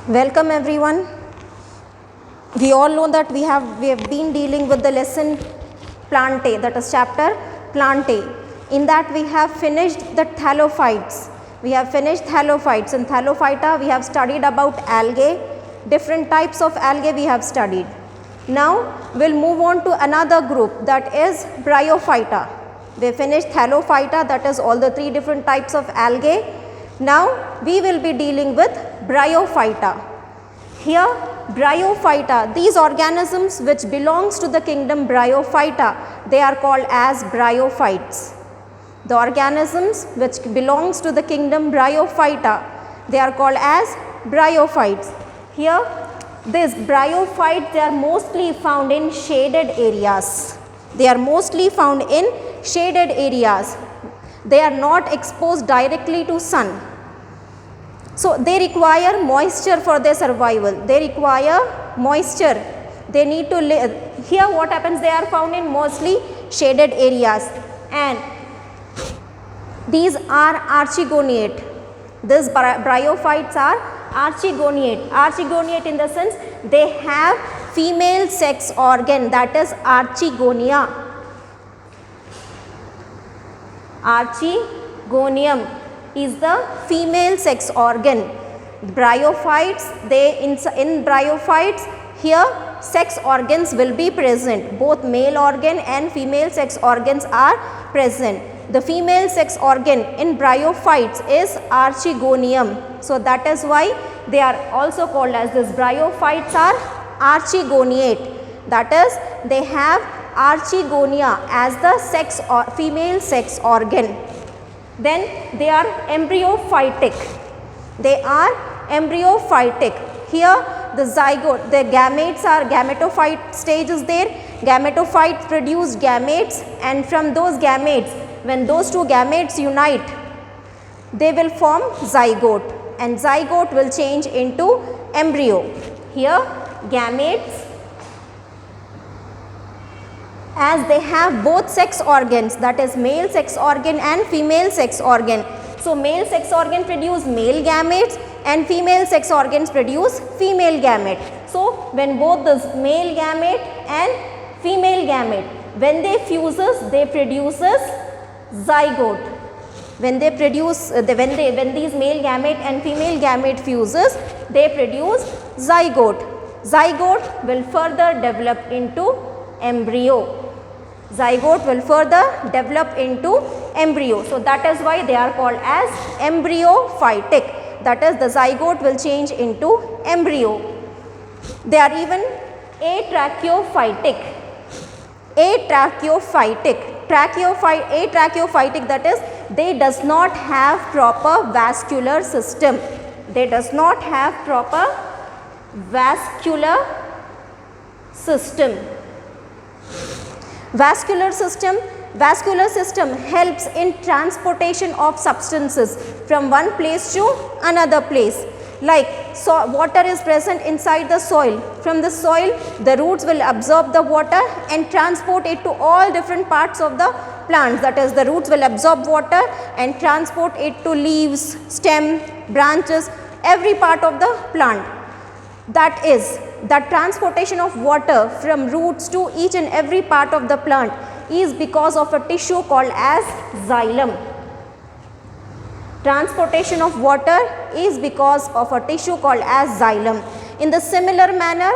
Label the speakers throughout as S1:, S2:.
S1: Welcome everyone. We all know that we have been dealing with the lesson Plantae, that is chapter Plantae. In that we have finished the thallophytes. We have finished thallophytes. In thallophyta we have studied about algae, different types of algae we have studied. Now we will move on to another group, that is bryophyta. We finished thallophyta, that is all the three different types of algae. Now we will be dealing with bryophyta. Here bryophyta, these organisms which belongs to the kingdom bryophyta, they are called as bryophytes. The organisms which belongs to the kingdom bryophyta, they are called as bryophytes. Here these bryophytes, they are mostly found in shaded areas. They are mostly found in shaded areas. They are not exposed directly to sun. So they require moisture for their survival. They require moisture. They need to live. Here what happens, they are found in mostly shaded areas, and these are archegoniate. These bryophytes are archegoniate. Archegoniate in the sense they have female sex organ, that is archegonia. Archegonium is the female sex organ. Bryophytes, in bryophytes, here sex organs will be present. Both male organ and female sex organs are present. The female sex organ in bryophytes is archegonium. So that is why they are also called as this. Bryophytes are archegoniate. That is, they have archegonia as the female sex organ. Then they are embryophytic. They are embryophytic. Here the zygote, the gametes are, gametophyte stage is there. Gametophytes produce gametes, and from those gametes, when those two gametes unite, they will form zygote, and zygote will change into embryo. Here gametes, as they have both sex organs, that is male sex organ and female sex organ. So male sex organ produce male gametes and female sex organs produce female gamete. So when both this male gamete and female gamete, when they fuses, they produces zygote. When they produce, when these male gamete and female gamete fuses, they produce zygote. Zygote will further develop into embryo. Zygote will further develop into embryo. So that is why they are called as embryophytic. That is, the zygote will change into embryo. They are even atracheophytic. Atracheophytic. Atracheophytic, that is, they does not have proper vascular system. They does not have proper vascular system. Vascular system helps in transportation of substances from one place to another place. Like water is present inside the soil. From the soil, the roots will absorb the water and transport it to all different parts of the plants. That is, the roots will absorb water and transport it to leaves, stem, branches, every part of the plant. That is, the transportation of water from roots to each and every part of the plant is because of a tissue called as xylem. Transportation of water is because of a tissue called as xylem. In the similar manner,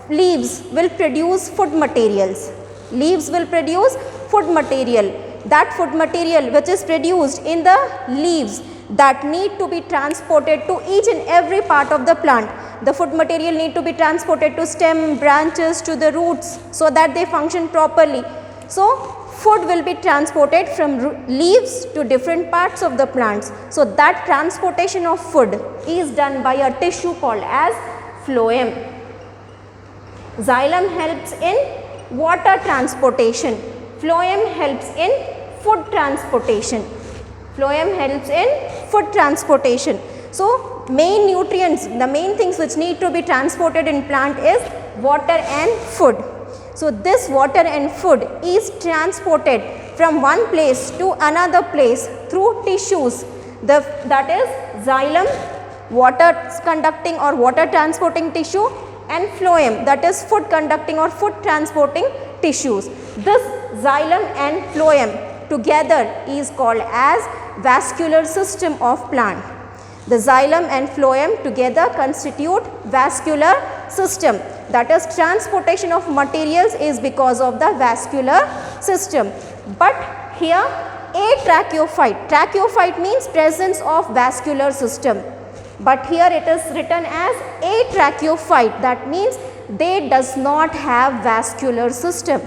S1: leaves will produce food materials. Leaves will produce food material. That food material which is produced in the leaves, that need to be transported to each and every part of the plant. The food material need to be transported to stem, branches, to the roots, so that they function properly. So food will be transported from leaves to different parts of the plants. So that transportation of food is done by a tissue called as phloem. Xylem helps in water transportation. Phloem helps in food transportation. Phloem helps in food transportation. So main nutrients, the main things which need to be transported in plant is water and food. So this water and food is transported from one place to another place through tissues, that is xylem water conducting or water transporting tissue, and phloem, that is food conducting or food transporting tissues. This xylem and phloem together is called as vascular system of plant. The xylem and phloem together constitute vascular system, that is transportation of materials is because of the vascular system. But here atrachophyte, trachophyte means presence of vascular system, but here it is written as atrachophyte, that means they does not have vascular system.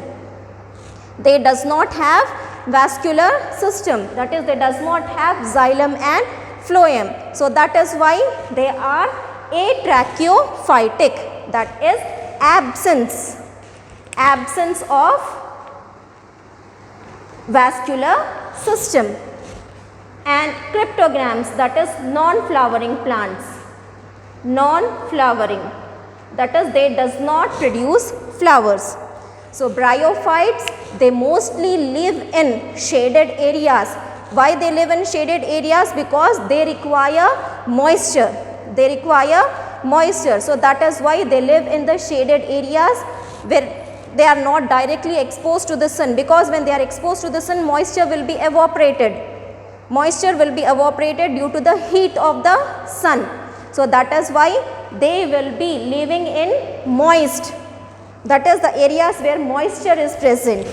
S1: They does not have vascular system, that is they does not have xylem and phloem. So that is why they are atrachophytic, that is absence of vascular system. And cryptogams, that is non-flowering plants, non-flowering, that is they does not produce flowers. So bryophytes, they mostly live in shaded areas. Why they live in shaded areas? Because they require moisture, they require moisture. So that is why they live in the shaded areas where they are not directly exposed to the sun, because when they are exposed to the sun, moisture will be evaporated. Moisture will be evaporated due to the heat of the sun. So that is why they will be living in moist, that is the areas where moisture is present,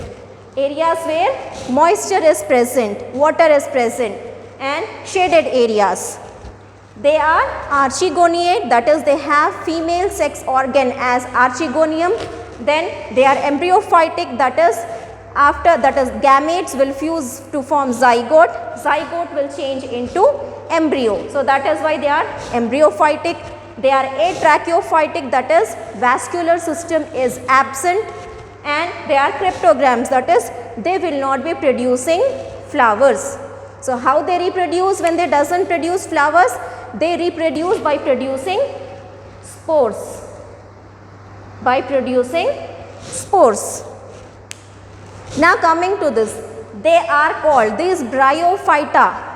S1: areas where moisture is present, water is present, and shaded areas. They are archegoniate, that is they have female sex organ as archegonium. Then they are embryophytic, that is after that is gametes will fuse to form zygote, zygote will change into embryo. So that is why they are embryophytic. They are atrachophytic, that is vascular system is absent, and they are cryptogams, that is they will not be producing flowers. So how they reproduce when they doesn't produce flowers? They reproduce by producing spores, by producing spores. Now coming to this, they are called these bryophyta,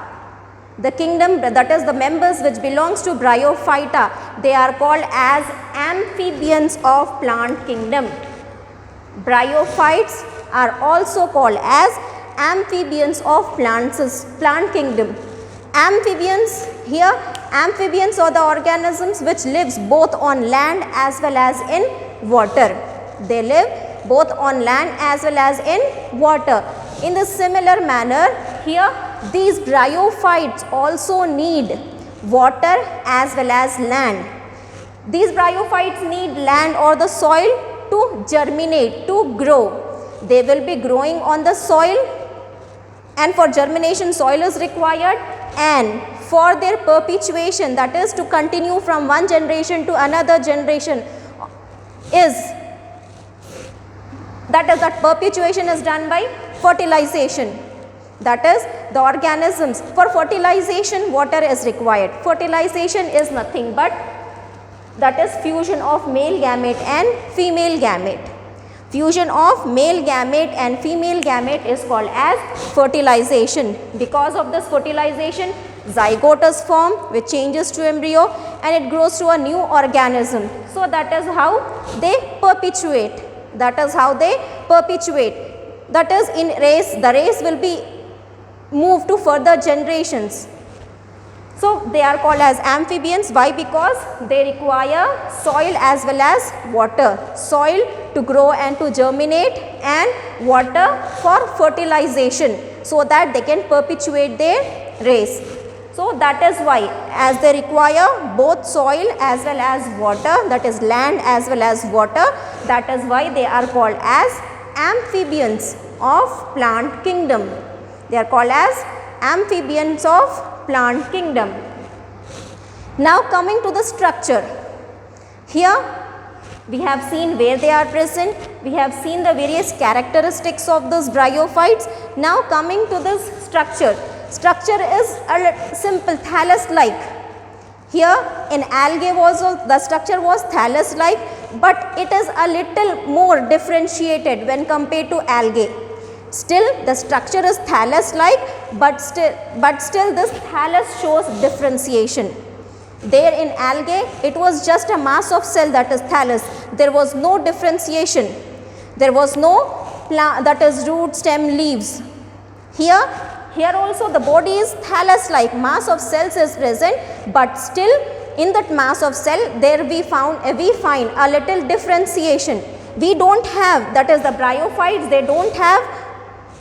S1: the kingdom, that is the members which belongs to bryophyta, they are called as amphibians of plant kingdom. Bryophytes are also called as amphibians of plant kingdom. Amphibians, here amphibians are the organisms which lives both on land as well as in water. They live both on land as well as in water. In the similar manner, here these bryophytes also need water as well as land. These bryophytes need land or the soil to germinate, to grow. They will be growing on the soil, and for germination soil is required, and for their perpetuation, that is to continue from one generation to another generation, that perpetuation is done by fertilization. That is the organisms, for fertilization water is required. Fertilization is nothing but that is fusion of male gamete and female gamete. Fusion of male gamete and female gamete is called as fertilization. Because of this fertilization, zygote is formed which changes to embryo and it grows to a new organism. So that is how they perpetuate. That is how they perpetuate. That is in race, the race will be moved to further generations. So they are called as amphibians. Why? Because they require soil as well as water. Soil to grow and to germinate, and water for fertilization, so that they can perpetuate their race. So that is why, as they require both soil as well as water, that is land as well as water, that is why they are called as amphibians of plant kingdom. They are called as amphibians of plant kingdom. Now coming to the structure. Here we have seen where they are present. We have seen the various characteristics of those bryophytes. Now coming to this structure. Structure is a simple thallus-like. Here in algae also the structure was thallus-like, but it is a little more differentiated when compared to algae. Still the structure is thallus-like, but still this thallus shows differentiation. There in algae, it was just a mass of cell, that is thallus. There was no differentiation. There was no that is root, stem, leaves. Here also the body is thallus-like, mass of cells is present, but still in that mass of cell there we find a little differentiation. We don't have, that is the bryophytes, they don't have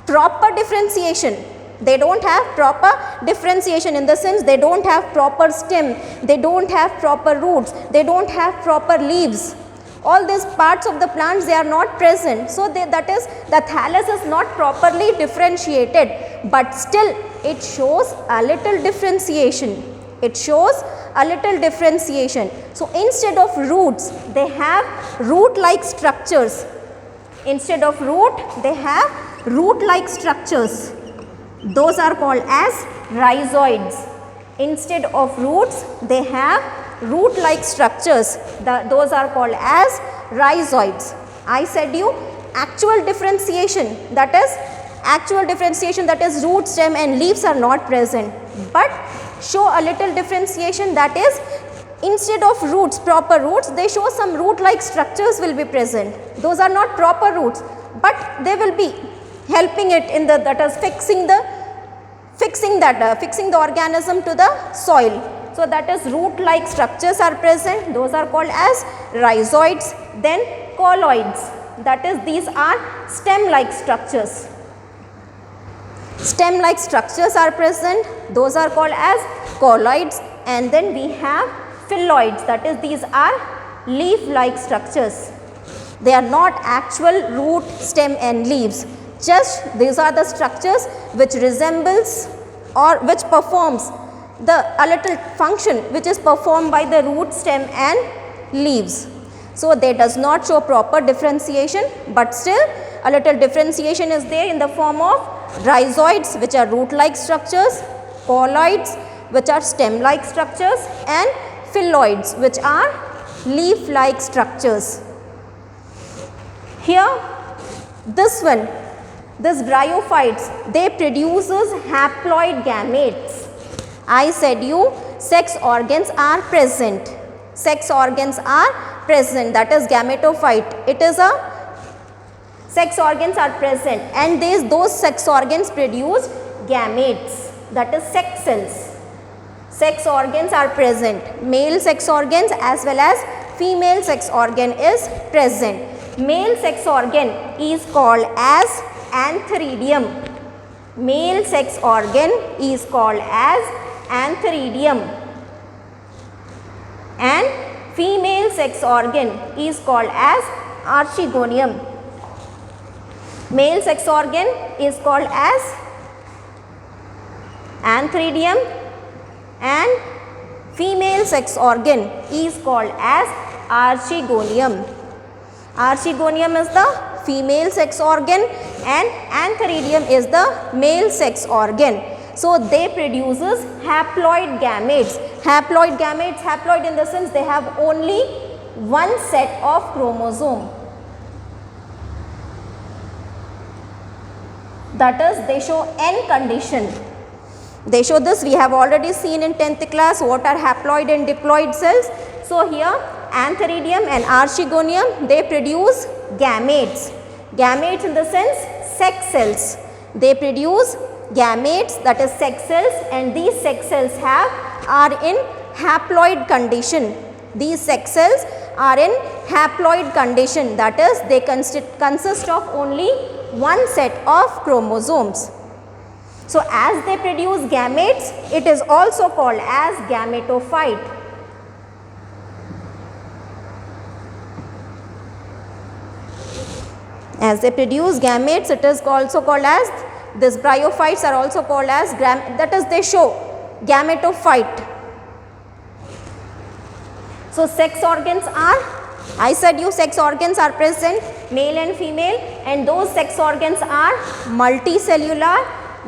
S1: proper differentiation. They don't have proper differentiation in the sense they don't have proper stem, they don't have proper roots, they don't have proper leaves. All these parts of the plants, they are not present. So, that is the thallus is not properly differentiated, but still it shows a little differentiation. It shows a little differentiation. So, instead of roots, they have root-like structures. Instead of root, they have root-like structures. Those are called as rhizoids. Instead of roots, they have root-like structures. Those are called as rhizoids. I said you actual differentiation, that is root, stem and leaves are not present, but show a little differentiation, that is instead of roots, proper roots, they show some root-like structures will be present. Those are not proper roots, but they will be helping it in the, that is fixing the organism to the soil. So, that is root-like structures are present, those are called as rhizoids. Then colloids, that is these are stem-like structures. Stem-like structures are present, those are called as colloids. And then we have phylloids, that is these are leaf-like structures. They are not actual root, stem and leaves, just these are the structures which resembles or which performs a little function which is performed by the root, stem and leaves. So, they does not show proper differentiation, but still a little differentiation is there in the form of rhizoids which are root-like structures, colloids which are stem-like structures and phylloids which are leaf-like structures. Here this bryophytes, they produces haploid gametes. I said you sex organs are present. Sex organs are present, that is gametophyte. It is a sex organs are present and those sex organs produce gametes, that is sex cells. Sex organs are present. Male sex organs as well as female sex organ is present. Male sex organ is called as antheridium. Male sex organ is called as antheridium and female sex organ is called as archegonium. Male sex organ is called as antheridium and female sex organ is called as archegonium. Archegonium is the female sex organ and antheridium is the male sex organ. So, they produces haploid gametes. Haploid gametes, haploid in the sense they have only one set of chromosome. That is, they show N condition. They show this, we have already seen in 10th class what are haploid and diploid cells. So, here antheridium and archegonium, they produce gametes. Gametes in the sense sex cells. They produce gametes, that is sex cells, and these sex cells are in haploid condition. These sex cells are in haploid condition, that is they consist of only one set of chromosomes. So, as they produce gametes, it is also called as gametophyte. As they produce gametes, it is also called as, these bryophytes are also called as, that is they show gametophyte. So, sex organs are, I said you sex organs are present, male and female, and those sex organs are multicellular,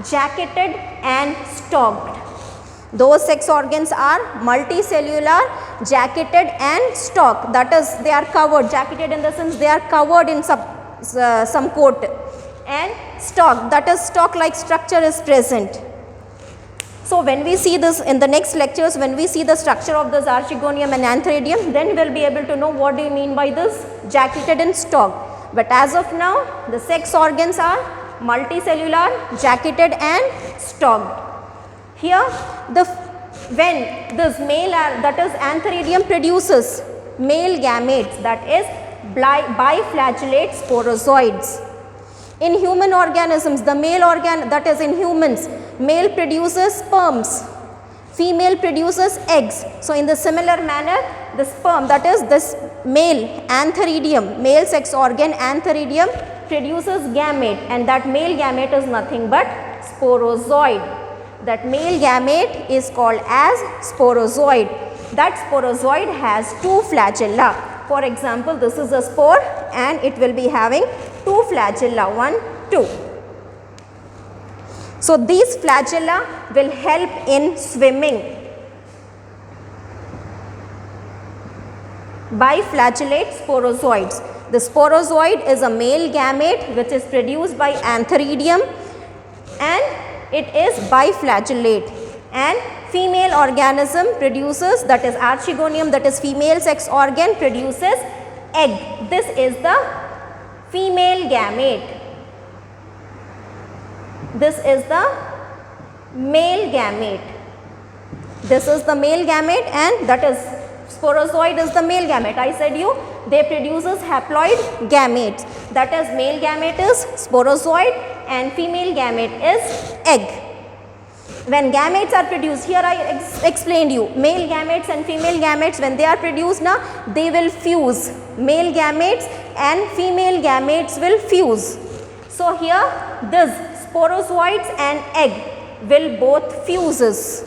S1: jacketed and stalked. Those sex organs are multicellular, jacketed and stalked, that is they are covered, jacketed in the sense they are covered in some coat, and stalk, that is stalk like structure is present. So when we see this in the next lectures, when we see the structure of this archegonium and antheridium, then we will be able to know what do you mean by this jacketed and stalked. But as of now, the sex organs are multicellular, jacketed and stalked. Here when this male, that is antheridium, produces male gametes, that is biflagellate sporozoids. In human organisms, the male organ, that is in humans, male produces sperms, female produces eggs. So in the similar manner, the sperm, that is this male antheridium, male sex organ antheridium, produces gamete, and that male gamete is nothing but sporozoid. That male gamete is called as sporozoid. That sporozoid has two flagella. For example, this is a spore and it will be having two flagella, 1, 2. So these flagella will help in swimming. Biflagellate sporozoids. The sporozoid is a male gamete which is produced by antheridium and it is biflagellate, and female organism produces, that is archegonium, that is female sex organ, produces egg. This is the female gamete. This is the male gamete. This is the male gamete, and that is sporozoid is the male gamete. I said you they produces haploid gametes, that is male gamete is sporozoid and female gamete is egg. When gametes are produced, here I explained you, male gametes and female gametes, when they are produced now, they will fuse. Male gametes and female gametes will fuse. So here this sporozoids and egg will both fuses.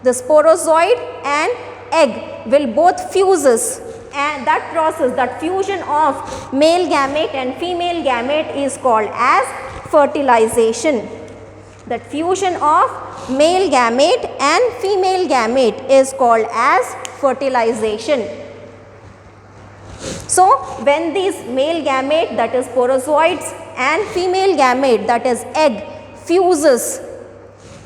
S1: The sporozoid and egg will both fuses, and that process, that fusion of male gamete and female gamete is called as fertilization. That fusion of male gamete and female gamete is called as fertilization. So when these male gamete, that is sporozoids, and female gamete, that is egg, fuses,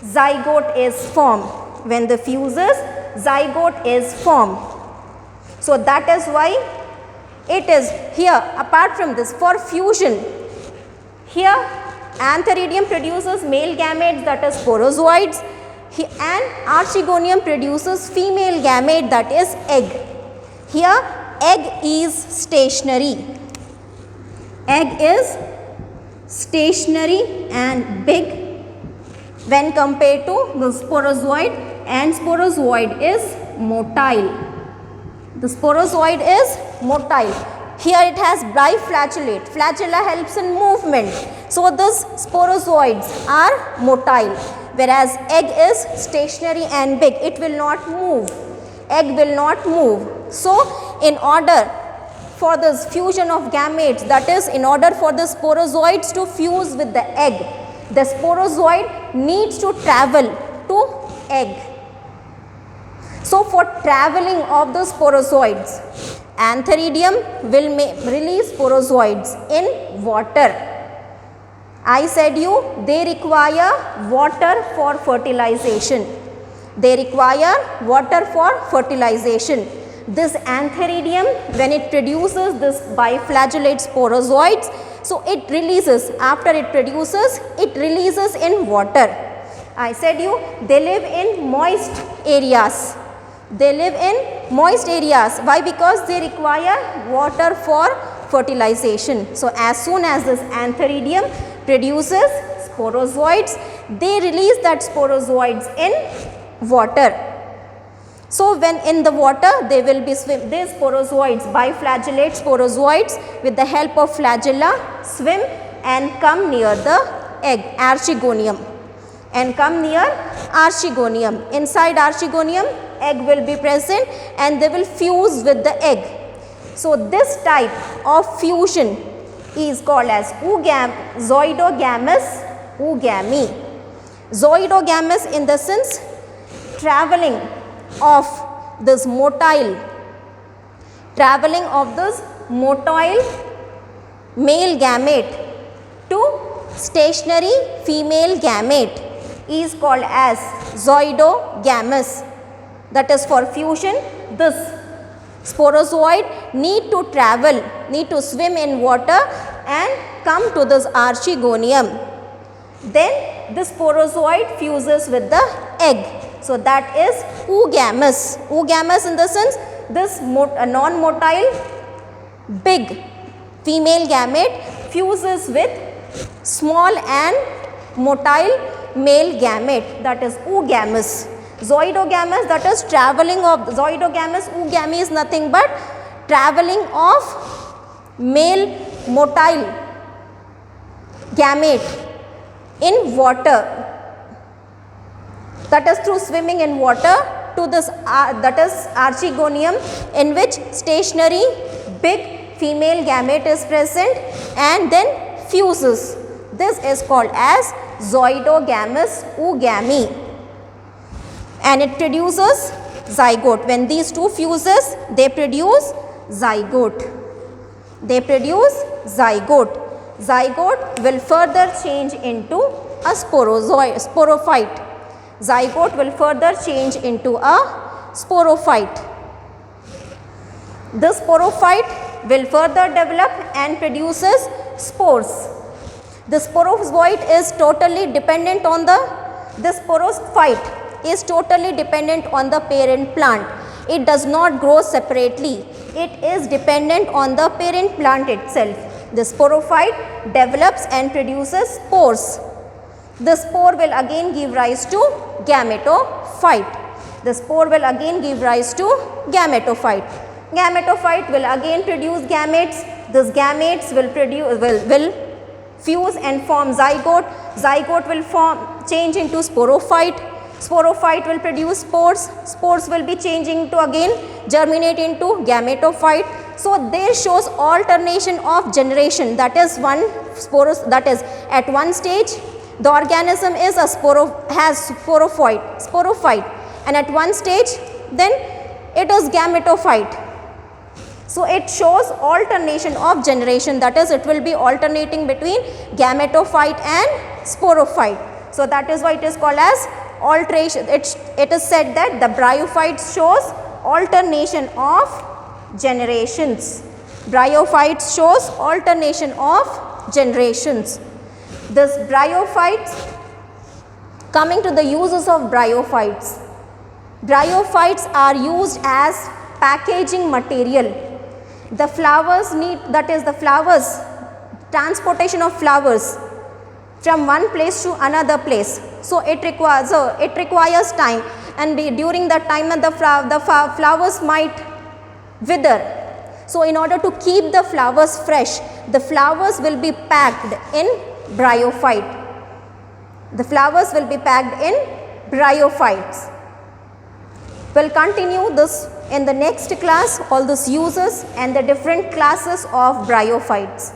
S1: zygote is formed. When they fuses, zygote is formed. So that is why it is here, apart from this, for fusion, here antheridium produces male gametes, that is sporozoids, and archegonium produces female gamete, that is egg. Here egg is stationary. Egg is stationary and big when compared to the sporozoid, and sporozoid is motile. The sporozoid is motile. Here it has biflagellate. Flagella helps in movement. So these sporozoids are motile, whereas egg is stationary and big. It will not move. Egg will not move. So in order for this fusion of gametes, that is in order for the sporozoids to fuse with the egg, the sporozoid needs to travel to egg. So for traveling of the sporozoids, antheridium will release sporozoids in water. I said you they require water for fertilization. They require water for fertilization. This antheridium, when it produces this biflagellate sporozoids, so it releases, after it produces, it releases in water. I said you they live in moist areas. They live in moist areas. Why? Because they require water for fertilization. So as soon as this antheridium produces sporozoids, they release that sporozoids in water. So when in the water, they will be swim. These sporozoids, biflagellate sporozoids, with the help of flagella, swim and come near the egg, archegonium, and come near archegonium. Inside archegonium, egg will be present and they will fuse with the egg. So this type of fusion is called as zoidogamous oogamy. Zoidogamous in the sense traveling of this motile male gamete to stationary female gamete. is called as zoidogamous. That is for fusion. This sporozoid need to travel, need to swim in water and come to this archegonium. Then this sporozoid fuses with the egg. So that is oogamous. Oogamous in the sense this non-motile big female gamete fuses with small and motile male gamete, that is oogamous. Zoidogamous, that is traveling of zoidogamous. Oogamy is nothing but traveling of male motile gamete in water, that is through swimming in water to this that is archegonium, in which stationary big female gamete is present and then fuses. This is called as zoidogamous oogamy, and it produces zygote. When these two fuses, they produce zygote. They produce zygote. Zygote will further change into a sporophyte. Zygote will further change into a sporophyte. This sporophyte will further develop and produces spores. The sporozoite is totally dependent on this sporophyte is totally dependent on the parent plant. It does not grow separately. It is dependent on the parent plant itself. The sporophyte develops and produces spores. The spore will again give rise to gametophyte. The spore will again give rise to gametophyte. Gametophyte will again produce gametes. These gametes will fuse and form zygote. Zygote will change into sporophyte. Sporophyte will produce spores. Spores will be changing to again germinate into gametophyte. So there shows alternation of generation. That is that is at one stage the organism is a has sporophyte, and at one stage then it is gametophyte. So it shows alternation of generation, that is it will be alternating between gametophyte and sporophyte. So that is why it is called as alteration. It is said that the bryophyte shows alternation of generations. Bryophyte shows alternation of generations. This bryophytes, coming to the uses of bryophytes. Bryophytes are used as packaging material. The flowers need, that is the flowers, transportation of flowers from one place to another place. So it requires time, and during that time the flowers might wither. So in order to keep the flowers fresh, the flowers will be packed in bryophyte. The flowers will be packed in bryophytes. We'll continue this in the next class, all these uses and the different classes of bryophytes.